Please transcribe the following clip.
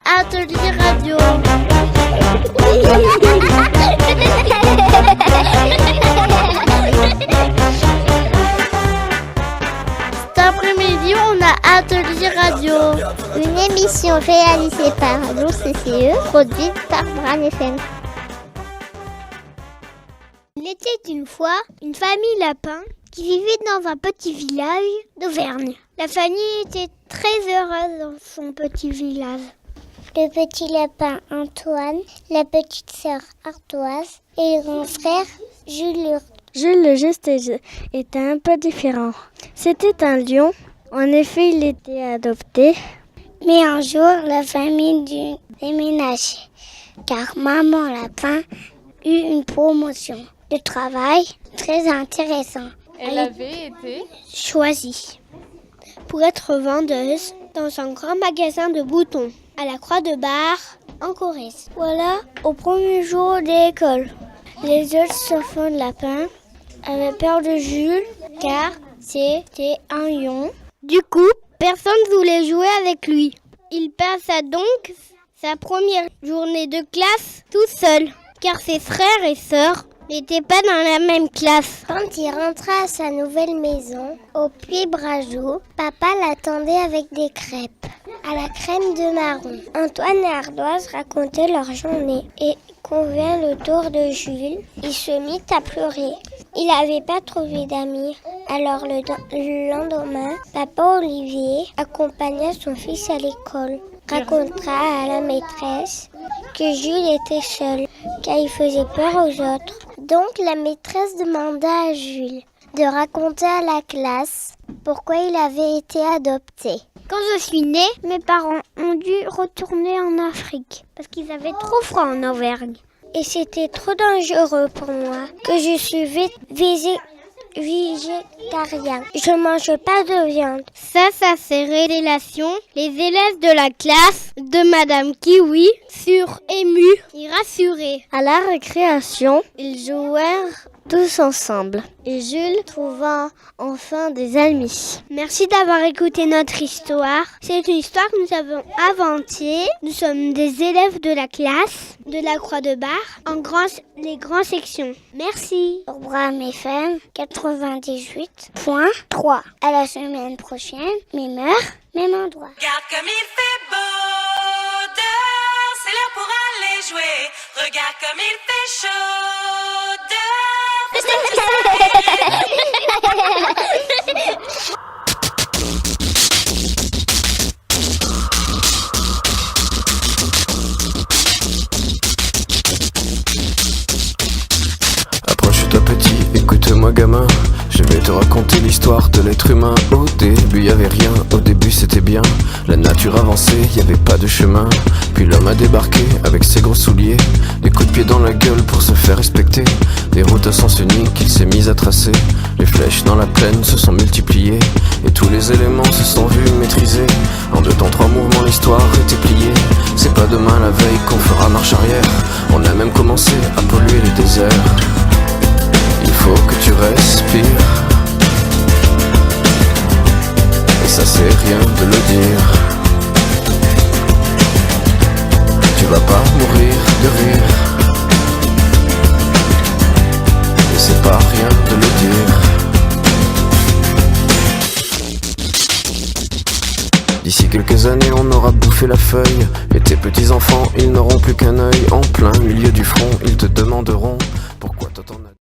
Atelier Radio. Cet après-midi, on a Atelier Radio. Une émission réalisée par l'OCCE, produite par Bran FM. Il était une fois une famille lapin qui vivait dans un petit village d'Auvergne. La famille était très heureuse dans son petit village. Le petit lapin Antoine, la petite sœur Ardoise et le grand frère Jules. Jules, le geste était un peu différent. C'était un lion. En effet, il était adopté. Mais un jour, la famille dut déménager, car maman lapin eut une promotion de travail très intéressante. Elle avait été choisie pour être vendeuse dans un grand magasin de boutons à la Croix-de-Bar en Corrèze. Voilà, au premier jour de l'école, les autres enfants de lapin avaient peur de Jules car c'était un lion. Du coup, personne ne voulait jouer avec lui. Il passa donc sa première journée de classe tout seul, car ses frères et sœurs n'étaient pas dans la même classe. Quand il rentra à sa nouvelle maison, au Puy-Brageau, papa l'attendait avec des crêpes à la crème de marron. Antoine et Ardoise racontaient leur journée et convient le tour de Jules. Il se mit à pleurer. Il n'avait pas trouvé d'amis. Alors le lendemain, papa Olivier accompagna son fils à l'école. Racontera à la maîtresse que Jules était seul, car il faisait peur aux autres. Donc la maîtresse demanda à Jules de raconter à la classe pourquoi il avait été adopté. Quand je suis née, mes parents ont dû retourner en Afrique parce qu'ils avaient trop froid en Auvergne. Et c'était trop dangereux pour moi que je suis végétarien. Je ne mange pas de viande. Ça c'est révélation. Les élèves de la classe de Madame Kiwi furent émus et rassurés. À la récréation, ils jouèrent tous ensemble et Jules trouva enfin des amis. Merci d'avoir écouté notre histoire. C'est une histoire que nous avons inventée. Nous sommes des élèves de la classe de la Croix-de-Bar en les grandes sections. Merci. Pour Bran FM 98.3. À la semaine prochaine, même heure, même endroit. Regarde comme il fait beau dehors, c'est l'heure pour aller jouer. Regarde comme il fait chaud dehors. Approche-toi petit, écoute-moi gamin. Je vais te raconter l'histoire de l'être humain. Au début y avait rien, au début c'était bien. La nature avançait, y avait pas de chemin. Puis l'homme a débarqué avec ses gros souliers, des coups de pied dans la gueule pour se faire respecter. Des routes à sens unique qu'il s'est mis à tracer. Les flèches dans la plaine se sont multipliées et tous les éléments se sont vus maîtrisés. En 2 temps 3 mouvements l'histoire était pliée. C'est pas demain la veille qu'on fera marche arrière. On a même commencé à polluer les déserts. Il faut que tu respires. Et ça c'est rien de le dire. Tu vas pas mourir de rire. Et c'est pas rien de le dire. D'ici quelques années on aura bouffé la feuille. Et tes petits enfants ils n'auront plus qu'un œil. En plein milieu du front ils te demanderont pourquoi toi t'en as